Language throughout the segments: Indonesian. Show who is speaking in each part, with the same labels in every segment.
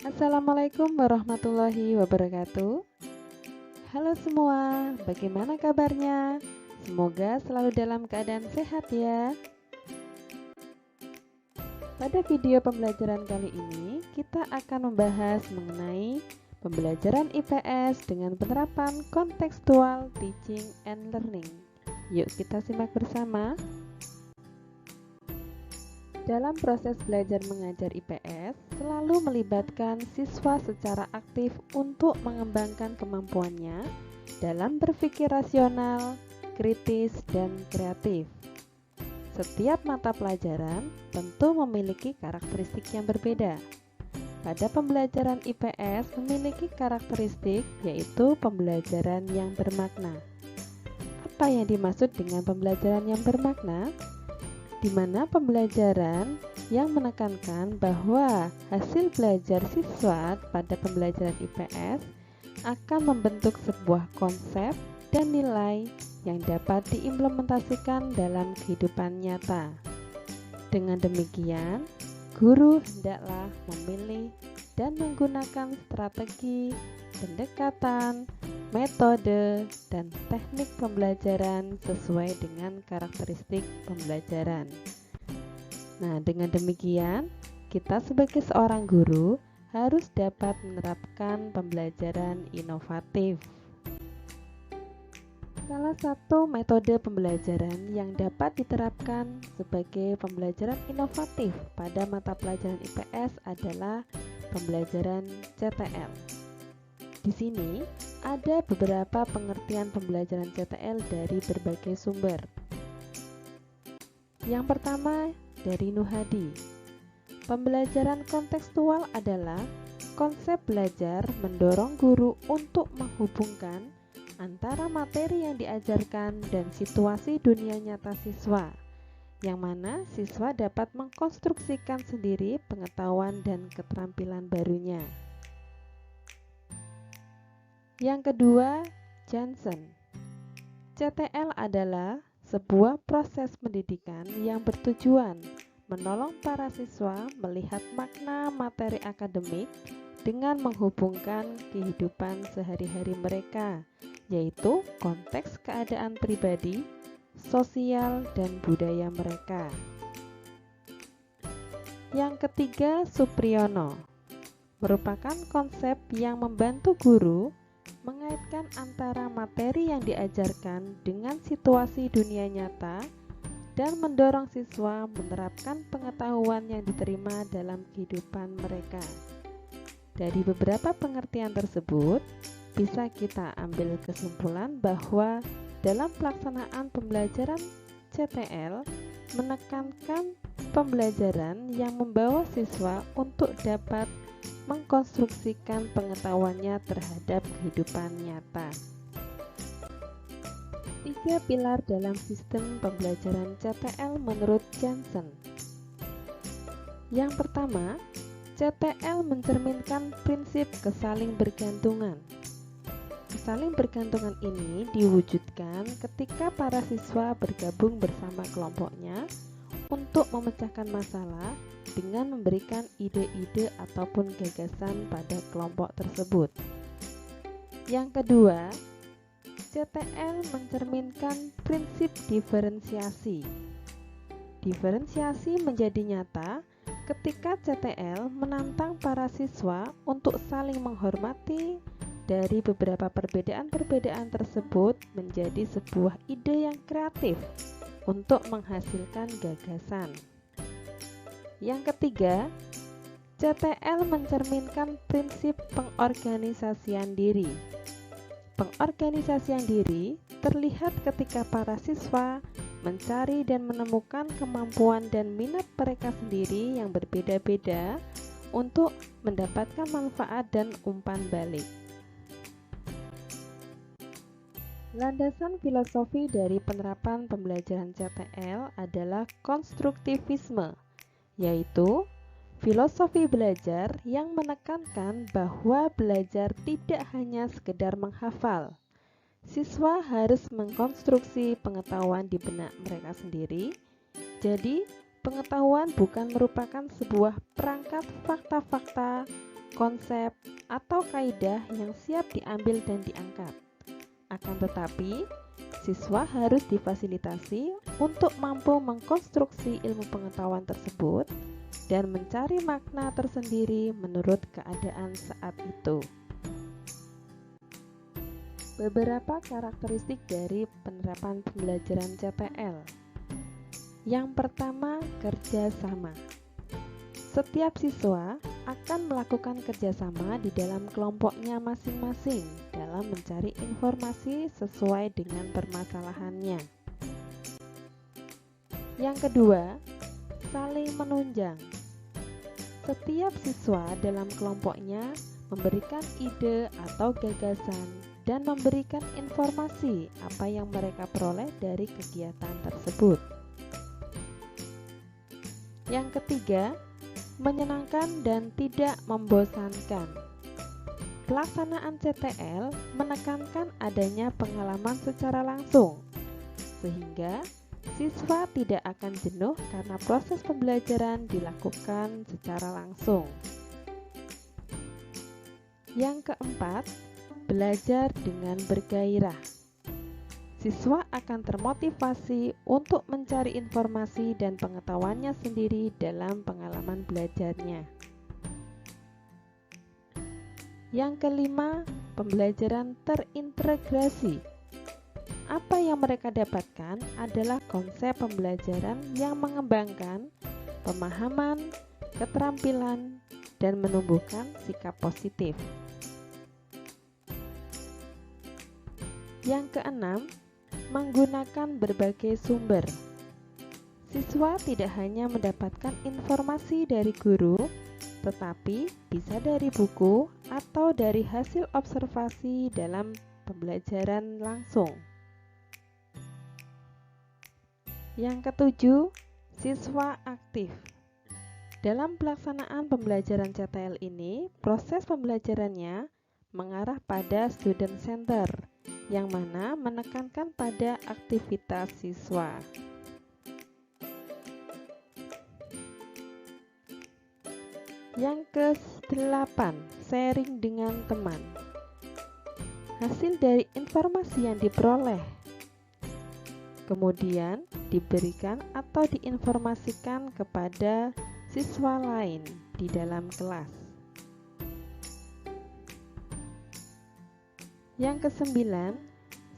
Speaker 1: Assalamualaikum warahmatullahi wabarakatuh. Halo semua, bagaimana kabarnya? Semoga selalu dalam keadaan sehat ya. Pada video pembelajaran kali ini, kita akan membahas mengenai pembelajaran IPS dengan penerapan kontekstual teaching and learning. Yuk kita simak bersama. Dalam proses belajar mengajar IPS, selalu melibatkan siswa secara aktif untuk mengembangkan kemampuannya dalam berpikir rasional, kritis, dan kreatif. Setiap mata pelajaran tentu memiliki karakteristik yang berbeda. Pada pembelajaran IPS memiliki karakteristik yaitu pembelajaran yang bermakna. Apa yang dimaksud dengan pembelajaran yang bermakna? Di mana pembelajaran yang menekankan bahwa hasil belajar siswa pada pembelajaran IPS akan membentuk sebuah konsep dan nilai yang dapat diimplementasikan dalam kehidupan nyata. Dengan demikian, guru hendaklah memilih dan menggunakan strategi, pendekatan, metode, dan teknik pembelajaran sesuai dengan karakteristik pembelajaran. Nah, dengan demikian, kita sebagai seorang guru harus dapat menerapkan pembelajaran inovatif. Salah satu metode pembelajaran yang dapat diterapkan sebagai pembelajaran inovatif pada mata pelajaran IPS adalah pembelajaran CTL. Di sini ada beberapa pengertian pembelajaran CTL dari berbagai sumber. Yang pertama dari Nuhadi. Pembelajaran kontekstual adalah konsep belajar mendorong guru untuk menghubungkan antara materi yang diajarkan dan situasi dunia nyata siswa, yang mana siswa dapat mengkonstruksikan sendiri pengetahuan dan keterampilan barunya. Yang kedua, Johnson. CTL adalah sebuah proses pendidikan yang bertujuan menolong para siswa melihat makna materi akademik dengan menghubungkan kehidupan sehari-hari mereka, yaitu konteks keadaan pribadi, sosial, dan budaya mereka. Yang ketiga, Supriyono. Merupakan konsep yang membantu guru mengaitkan antara materi yang diajarkan dengan situasi dunia nyata dan mendorong siswa menerapkan pengetahuan yang diterima dalam kehidupan mereka. Dari beberapa pengertian tersebut, bisa kita ambil kesimpulan bahwa dalam pelaksanaan pembelajaran CTL menekankan pembelajaran yang membawa siswa untuk dapat mengkonstruksikan pengetahuannya terhadap kehidupan nyata. 3 pilar dalam sistem pembelajaran CTL menurut Johnson. Yang pertama, CTL mencerminkan prinsip kesaling bergantungan. Kesaling bergantungan ini diwujudkan ketika para siswa bergabung bersama kelompoknya untuk memecahkan masalah dengan memberikan ide-ide ataupun gagasan pada kelompok tersebut. Yang kedua, CTL mencerminkan prinsip diferensiasi. Diferensiasi menjadi nyata ketika CTL menantang para siswa untuk saling menghormati dari beberapa perbedaan-perbedaan tersebut menjadi sebuah ide yang kreatif untuk menghasilkan gagasan. Yang ketiga, CTL mencerminkan prinsip pengorganisasian diri. Pengorganisasian diri terlihat ketika para siswa mencari dan menemukan kemampuan dan minat mereka sendiri yang berbeda-beda untuk mendapatkan manfaat dan umpan balik. Landasan filosofi dari penerapan pembelajaran CTL adalah konstruktivisme, yaitu filosofi belajar yang menekankan bahwa belajar tidak hanya sekedar menghafal. Siswa harus mengkonstruksi pengetahuan di benak mereka sendiri. Jadi, pengetahuan bukan merupakan sebuah perangkat fakta-fakta konsep, atau kaidah yang siap diambil dan diangkat. Akan tetapi, siswa harus difasilitasi untuk mampu mengkonstruksi ilmu pengetahuan tersebut dan mencari makna tersendiri menurut keadaan saat itu. Beberapa karakteristik dari penerapan pembelajaran CTL. Yang pertama, kerjasama. Setiap siswa akan melakukan kerjasama di dalam kelompoknya masing-masing dalam mencari informasi sesuai dengan permasalahannya. Yang kedua, saling menunjang. Setiap siswa dalam kelompoknya memberikan ide atau gagasan dan memberikan informasi apa yang mereka peroleh dari kegiatan tersebut. Yang ketiga, menyenangkan dan tidak membosankan. Pelaksanaan CTL menekankan adanya pengalaman secara langsung, sehingga siswa tidak akan jenuh karena proses pembelajaran dilakukan secara langsung. Yang keempat, belajar dengan bergairah. Siswa akan termotivasi untuk mencari informasi dan pengetahuannya sendiri dalam pengalaman belajarnya. Yang kelima, pembelajaran terintegrasi. Apa yang mereka dapatkan adalah konsep pembelajaran yang mengembangkan pemahaman, keterampilan, dan menumbuhkan sikap positif. Yang keenam, menggunakan berbagai sumber. Siswa tidak hanya mendapatkan informasi dari guru, tetapi bisa dari buku atau dari hasil observasi dalam pembelajaran langsung. Yang ketujuh, siswa aktif. Dalam pelaksanaan pembelajaran CTL ini, proses pembelajarannya mengarah pada student center, yang mana menekankan pada aktivitas siswa. Yang ke-8, sharing dengan teman. Hasil dari informasi yang diperoleh kemudian diberikan atau diinformasikan kepada siswa lain di dalam kelas. Yang ke-9,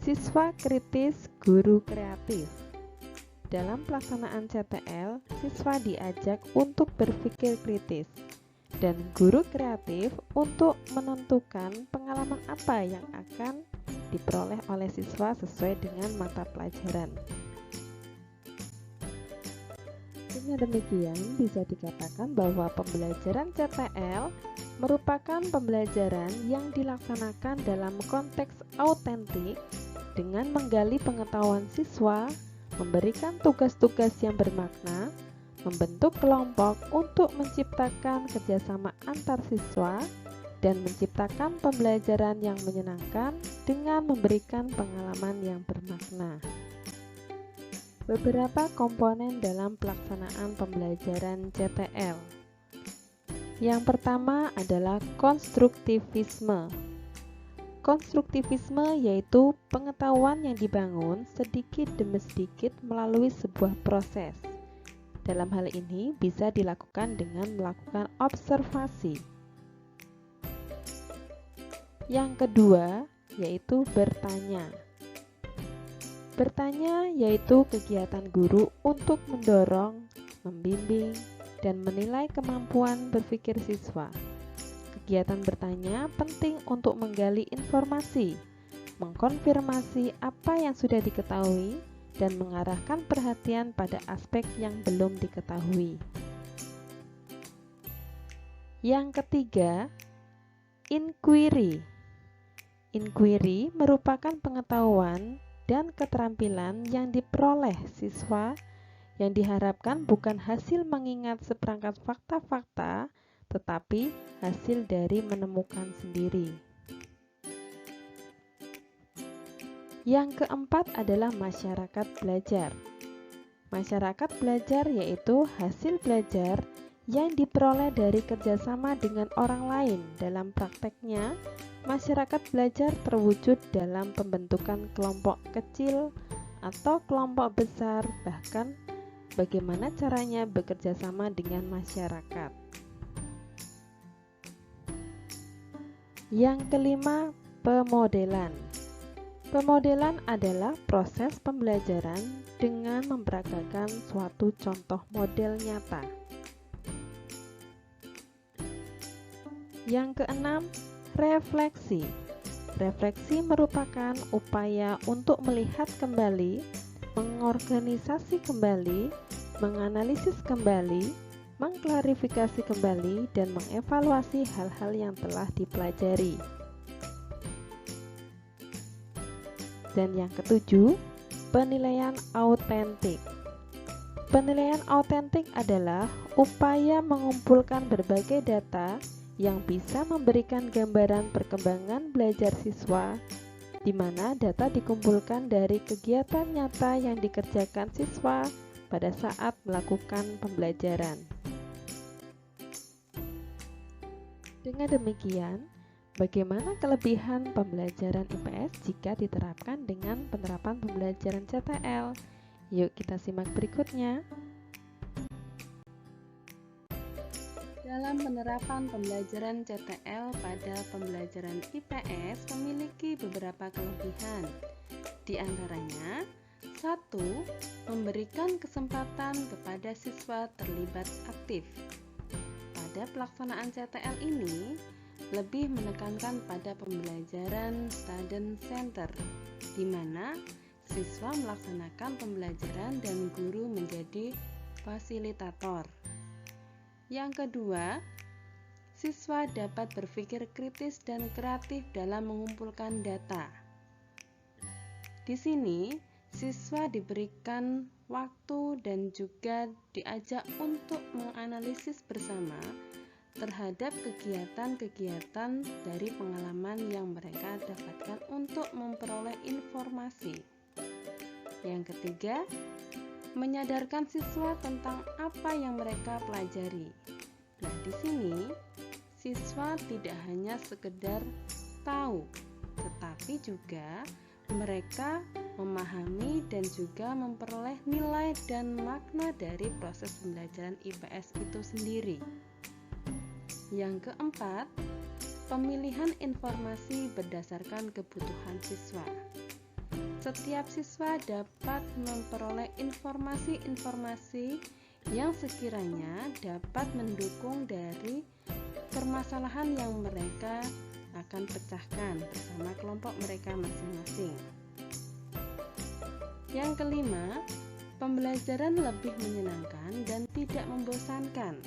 Speaker 1: siswa kritis, guru kreatif. Dalam pelaksanaan CTL, siswa diajak untuk berpikir kritis dan guru kreatif untuk menentukan pengalaman apa yang akan diperoleh oleh siswa sesuai dengan mata pelajaran. Dengan demikian, bisa dikatakan bahwa pembelajaran CTL merupakan pembelajaran yang dilaksanakan dalam konteks autentik dengan menggali pengetahuan siswa, memberikan tugas-tugas yang bermakna, membentuk kelompok untuk menciptakan kerjasama antar siswa, dan menciptakan pembelajaran yang menyenangkan dengan memberikan pengalaman yang bermakna. Beberapa komponen dalam pelaksanaan pembelajaran CTL. Yang pertama adalah konstruktivisme. Konstruktivisme yaitu pengetahuan yang dibangun sedikit demi sedikit melalui sebuah proses. Dalam hal ini bisa dilakukan dengan melakukan observasi. Yang kedua yaitu bertanya. Bertanya yaitu kegiatan guru untuk mendorong, membimbing, dan menilai kemampuan berpikir siswa. Kegiatan bertanya penting untuk menggali informasi, mengkonfirmasi apa yang sudah diketahui, dan mengarahkan perhatian pada aspek yang belum diketahui. Yang ketiga, inquiry. Inquiry merupakan pengetahuan dan keterampilan yang diperoleh siswa yang diharapkan bukan hasil mengingat seperangkat fakta-fakta, tetapi hasil dari menemukan sendiri. Yang keempat adalah masyarakat belajar. Masyarakat belajar yaitu hasil belajar yang diperoleh dari kerjasama dengan orang lain. Dalam prakteknya, masyarakat belajar terwujud dalam pembentukan kelompok kecil atau kelompok besar, bahkan bagaimana caranya bekerja sama dengan masyarakat. Yang kelima, pemodelan. Pemodelan adalah proses pembelajaran dengan memperagakan suatu contoh model nyata. Yang keenam, refleksi. Refleksi merupakan upaya untuk melihat kembali, mengorganisasi kembali, menganalisis kembali, mengklarifikasi kembali, dan mengevaluasi hal-hal yang telah dipelajari. Dan yang ketujuh, penilaian autentik. Penilaian autentik adalah upaya mengumpulkan berbagai data yang bisa memberikan gambaran perkembangan belajar siswa, di mana data dikumpulkan dari kegiatan nyata yang dikerjakan siswa pada saat melakukan pembelajaran. Dengan demikian, bagaimana kelebihan pembelajaran IPS jika diterapkan dengan penerapan pembelajaran CTL? Yuk kita simak berikutnya. Dalam penerapan pembelajaran CTL pada pembelajaran IPS memiliki beberapa kelebihan. Di antaranya, 1. Memberikan kesempatan kepada siswa terlibat aktif. Pada pelaksanaan CTL ini, lebih menekankan pada pembelajaran student center, di mana siswa melaksanakan pembelajaran dan guru menjadi fasilitator. Yang kedua, siswa dapat berpikir kritis dan kreatif dalam mengumpulkan data. Di sini, siswa diberikan waktu dan juga diajak untuk menganalisis bersama terhadap kegiatan-kegiatan dari pengalaman yang mereka dapatkan untuk memperoleh informasi. Yang ketiga, menyadarkan siswa tentang apa yang mereka pelajari. Nah, di sini siswa tidak hanya sekedar tahu, tetapi juga mereka memahami dan juga memperoleh nilai dan makna dari proses pembelajaran IPS itu sendiri. Yang keempat, pemilihan informasi berdasarkan kebutuhan siswa. Setiap siswa dapat memperoleh informasi-informasi yang sekiranya dapat mendukung dari permasalahan yang mereka akan pecahkan bersama kelompok mereka masing-masing. Yang kelima, pembelajaran lebih menyenangkan dan tidak membosankan.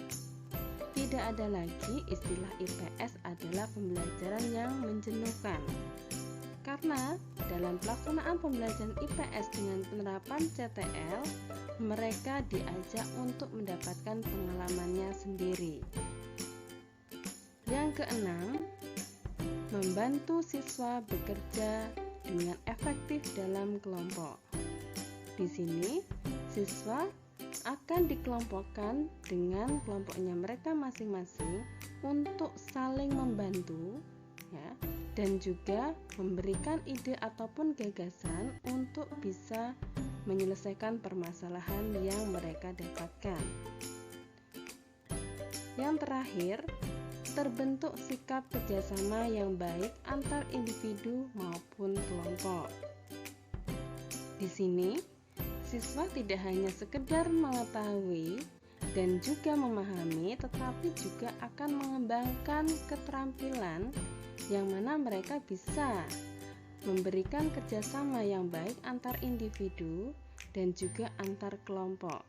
Speaker 1: Tidak ada lagi istilah IPS adalah pembelajaran yang menjenuhkan. Karena dalam pelaksanaan pembelajaran IPS dengan penerapan CTL, mereka diajak untuk mendapatkan pengalamannya sendiri. Yang keenam, membantu siswa bekerja dengan efektif dalam kelompok. Di sini, siswa akan dikelompokkan dengan kelompoknya mereka masing-masing untuk saling membantu, ya, dan juga memberikan ide ataupun gagasan untuk bisa menyelesaikan permasalahan yang mereka dapatkan. Yang terakhir, terbentuk sikap kerjasama yang baik antar individu maupun kelompok. Di sini, siswa tidak hanya sekedar mengetahui dan juga memahami, tetapi juga akan mengembangkan keterampilan yang mana mereka bisa memberikan kerjasama yang baik antar individu dan juga antar kelompok.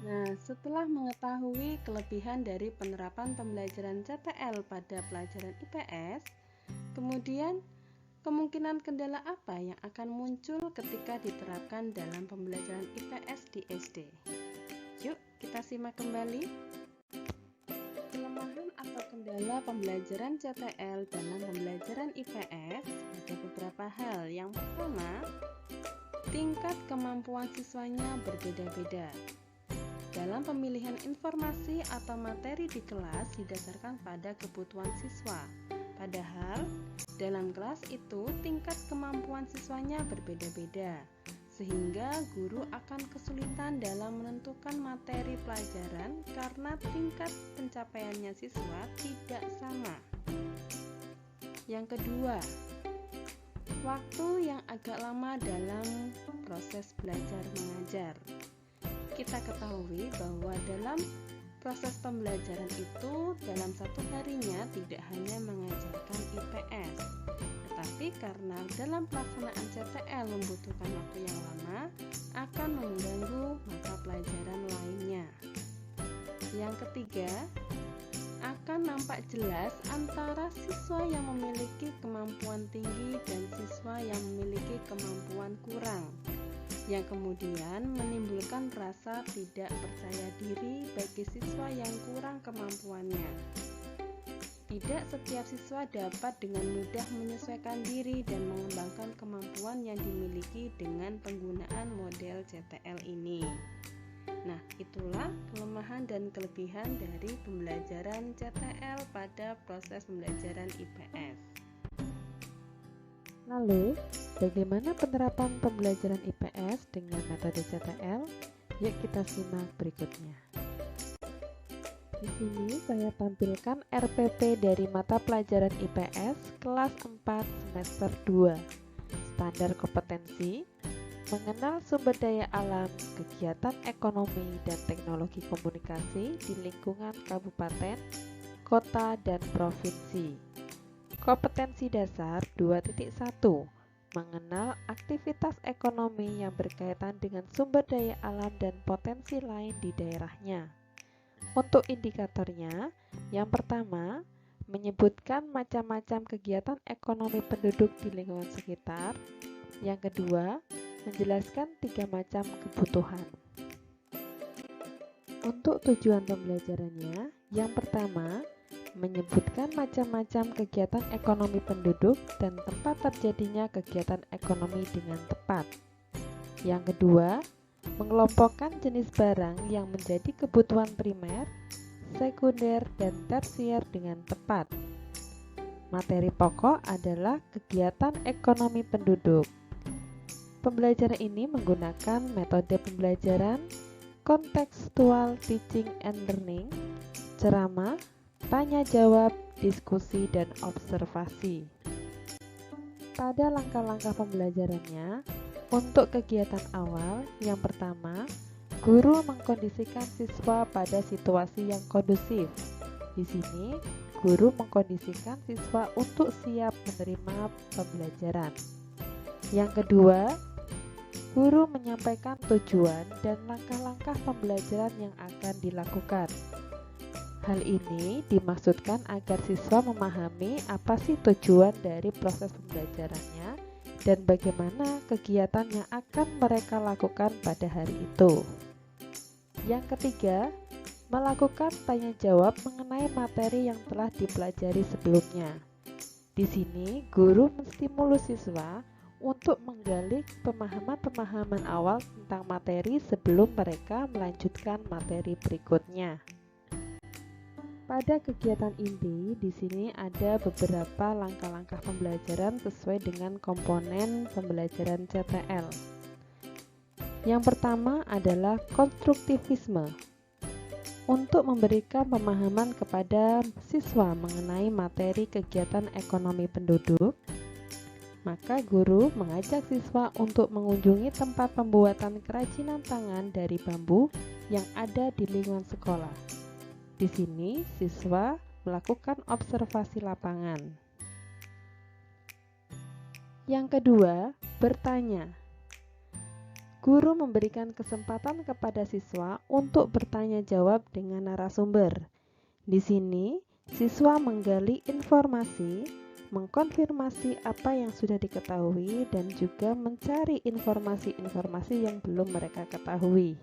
Speaker 1: Nah, setelah mengetahui kelebihan dari penerapan pembelajaran CTL pada pelajaran IPS, kemudian kemungkinan kendala apa yang akan muncul ketika diterapkan dalam pembelajaran IPS di SD? Yuk, kita simak kembali. Kelemahan atau kendala pembelajaran CTL dalam pembelajaran IPS ada beberapa hal. Yang pertama, tingkat kemampuan siswanya berbeda-beda.
Speaker 2: dalam pemilihan informasi atau materi di kelas didasarkan pada kebutuhan siswa. Padahal dalam kelas itu tingkat kemampuan siswanya berbeda-beda, sehingga guru akan kesulitan dalam menentukan materi pelajaran karena tingkat pencapaiannya siswa tidak sama. Yang kedua, waktu yang agak lama dalam proses belajar mengajar. Kita ketahui bahwa dalam proses pembelajaran itu dalam satu harinya tidak hanya mengajarkan IPS, tetapi karena dalam pelaksanaan CTL membutuhkan waktu yang lama, akan mengganggu mata pelajaran lainnya. Yang ketiga, akan nampak jelas antara siswa yang memiliki kemampuan tinggi dan siswa yang memiliki kemampuan kurang, yang kemudian menimbulkan rasa tidak percaya diri bagi siswa yang kurang kemampuannya. Tidak setiap siswa dapat dengan mudah menyesuaikan diri dan mengembangkan kemampuan yang dimiliki dengan penggunaan model CTL ini. Nah, itulah kelemahan dan kelebihan dari pembelajaran CTL pada proses pembelajaran IPS.
Speaker 1: Lalu, bagaimana penerapan pembelajaran IPS dengan metode CTL? Yuk kita simak berikutnya. Di sini saya tampilkan RPP dari mata pelajaran IPS kelas 4 semester 2. Standar kompetensi, mengenal sumber daya alam, kegiatan ekonomi dan teknologi komunikasi di lingkungan kabupaten, kota, dan provinsi. Kompetensi dasar 2.1, mengenal aktivitas ekonomi yang berkaitan dengan sumber daya alam dan potensi lain di daerahnya. Untuk indikatornya, yang pertama, menyebutkan macam-macam kegiatan ekonomi penduduk di lingkungan sekitar. Yang kedua, menjelaskan 3 macam kebutuhan. Untuk tujuan pembelajarannya, yang pertama, menyebutkan macam-macam kegiatan ekonomi penduduk dan tempat terjadinya kegiatan ekonomi dengan tepat. Yang kedua, mengelompokkan jenis barang yang menjadi kebutuhan primer, sekunder, dan tersier dengan tepat. Materi pokok adalah kegiatan ekonomi penduduk. Pembelajaran ini menggunakan metode pembelajaran contextual teaching and learning, ceramah, tanya jawab, diskusi, dan observasi. Pada langkah-langkah pembelajarannya, untuk kegiatan awal, yang pertama, guru mengkondisikan siswa pada situasi yang kondusif. Di sini, guru mengkondisikan siswa untuk siap menerima pembelajaran. Yang kedua, guru menyampaikan tujuan dan langkah-langkah pembelajaran yang akan dilakukan. Hal ini dimaksudkan agar siswa memahami apa sih tujuan dari proses pembelajarannya dan bagaimana kegiatan yang akan mereka lakukan pada hari itu. Yang ketiga, melakukan tanya jawab mengenai materi yang telah dipelajari sebelumnya. Di sini, guru menstimulus siswa untuk menggali pemahaman-pemahaman awal tentang materi sebelum mereka melanjutkan materi berikutnya. Pada kegiatan inti, di sini ada beberapa langkah-langkah pembelajaran sesuai dengan komponen pembelajaran CTL. Yang pertama adalah konstruktivisme. Untuk memberikan pemahaman kepada siswa mengenai materi kegiatan ekonomi penduduk, maka guru mengajak siswa untuk mengunjungi tempat pembuatan kerajinan tangan dari bambu yang ada di lingkungan sekolah. Di sini, siswa melakukan observasi lapangan. Yang kedua, bertanya. Guru memberikan kesempatan kepada siswa untuk bertanya jawab dengan narasumber. Di sini, siswa menggali informasi, mengkonfirmasi apa yang sudah diketahui, dan juga mencari informasi-informasi yang belum mereka ketahui.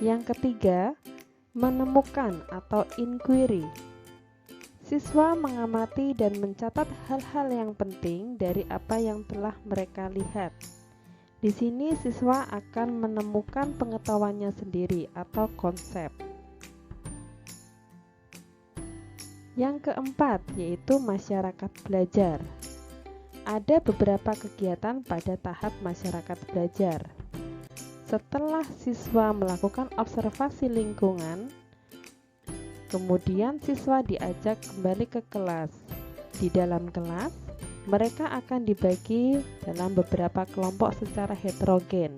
Speaker 1: Yang ketiga, menemukan atau inquiry. Siswa mengamati dan mencatat hal-hal yang penting dari apa yang telah mereka lihat. Di sini siswa akan menemukan pengetahuannya sendiri atau konsep. Yang keempat yaitu masyarakat belajar. Ada beberapa kegiatan pada tahap masyarakat belajar. Setelah siswa melakukan observasi lingkungan, kemudian siswa diajak kembali ke kelas. Di dalam kelas, mereka akan dibagi dalam beberapa kelompok secara heterogen.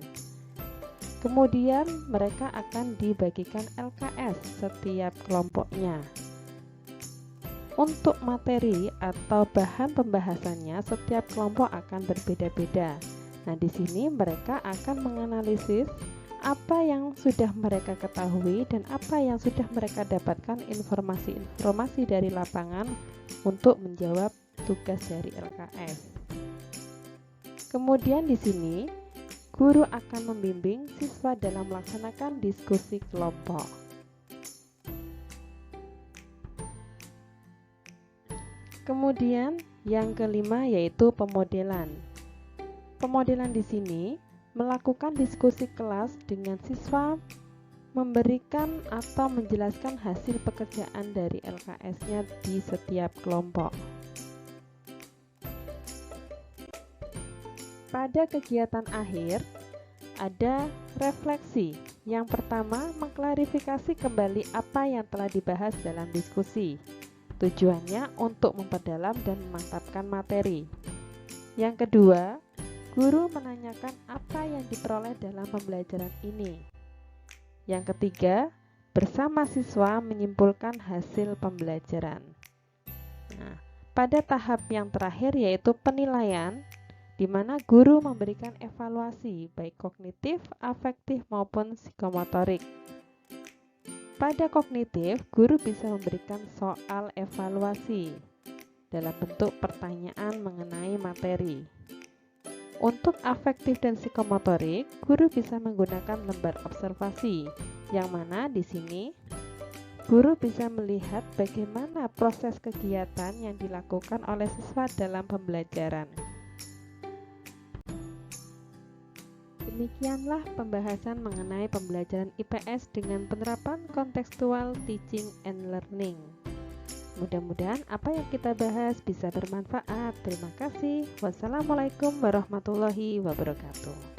Speaker 1: Kemudian mereka akan dibagikan LKS setiap kelompoknya. Untuk materi atau bahan pembahasannya setiap kelompok akan berbeda-beda. Nah, di sini mereka akan menganalisis apa yang sudah mereka ketahui dan apa yang sudah mereka dapatkan informasi-informasi dari lapangan untuk menjawab tugas dari LKS. Kemudian di sini guru akan membimbing siswa dalam melaksanakan diskusi kelompok. Kemudian yang kelima yaitu pemodelan. Pemodelan di sini melakukan diskusi kelas dengan siswa memberikan atau menjelaskan hasil pekerjaan dari LKS-nya di setiap kelompok. Pada kegiatan akhir ada refleksi. Yang pertama, mengklarifikasi kembali apa yang telah dibahas dalam diskusi. Tujuannya untuk memperdalam dan memantapkan materi. Yang kedua, guru menanyakan apa yang diperoleh dalam pembelajaran ini. Yang ketiga, bersama siswa menyimpulkan hasil pembelajaran. Nah, pada tahap yang terakhir yaitu penilaian, di mana guru memberikan evaluasi baik kognitif, afektif maupun psikomotorik. Pada kognitif, guru bisa memberikan soal evaluasi dalam bentuk pertanyaan mengenai materi. Untuk afektif dan psikomotorik, guru bisa menggunakan lembar observasi, yang mana di sini guru bisa melihat bagaimana proses kegiatan yang dilakukan oleh siswa dalam pembelajaran. Demikianlah pembahasan mengenai pembelajaran IPS dengan penerapan kontekstual teaching and learning. Mudah-mudahan apa yang kita bahas bisa bermanfaat. Terima kasih. Wassalamualaikum warahmatullahi wabarakatuh.